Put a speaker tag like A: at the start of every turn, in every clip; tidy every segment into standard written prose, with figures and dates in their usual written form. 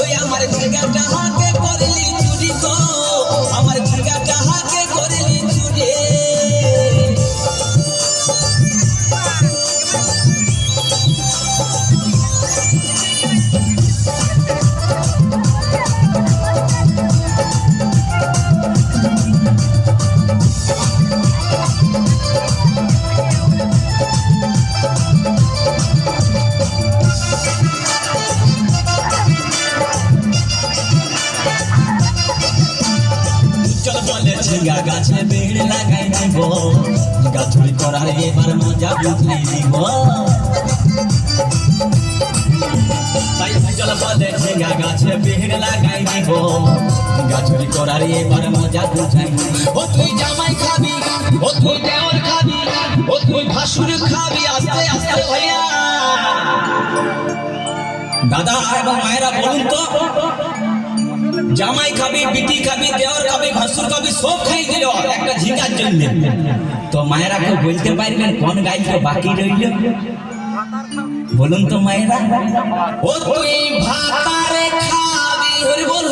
A: তুই আমার ঝিঙ্গাটা হাতে করলি চুরি গো আমার ঝিঙ্গাটা হাতে করলি চুরি ঝিঙ্গা গাছে বেড় লাগাই দিব গাছুরি করার এবার মজা বুঝাই দিব তাই চল বলে ঝিঙ্গা গাছে বেড় লাগাই দিব গাছুরি করার এবার মজা বুঝাই ও তুই জামাই খাবি ও তুই দেওর খাবি ও তুই ভাসুর খাবি আস্তে আস্তে ভাইয়া দাদা এবং মায়েরা বলুন তো জামাই খাবি বিটি খাবি দেওর খাবি ভাসুর খাবি সব খাই দিল একটা ঝিঙ্গার জন্য তো মায়েরা কেউ বলতে পারবেন কোন গাইল বাকি রইল বলুন তো মায়েরা ও তুই ভাতারে খাবি হরি বল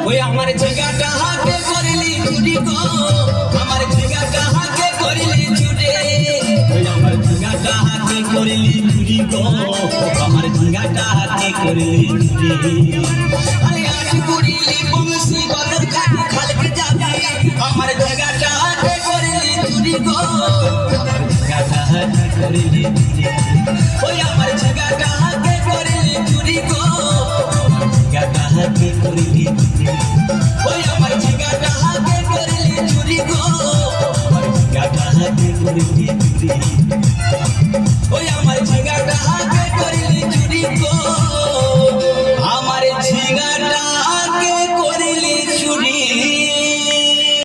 A: ওই আমার ঝিঙ্গাটা হাতে করলি চুরি গো আমার ঝিঙ্গাটা হাতে করলি চুরি ওই আমার ঝিঙ্গাটা হাতে করলি চুরি গো আমার ঝিঙ্গাটা হাতে করলি চুরি আমার ঝিঙ্গাটা হাতে করলি চুরি গো আমার ঝিঙ্গাটা হাতে করলি চুরি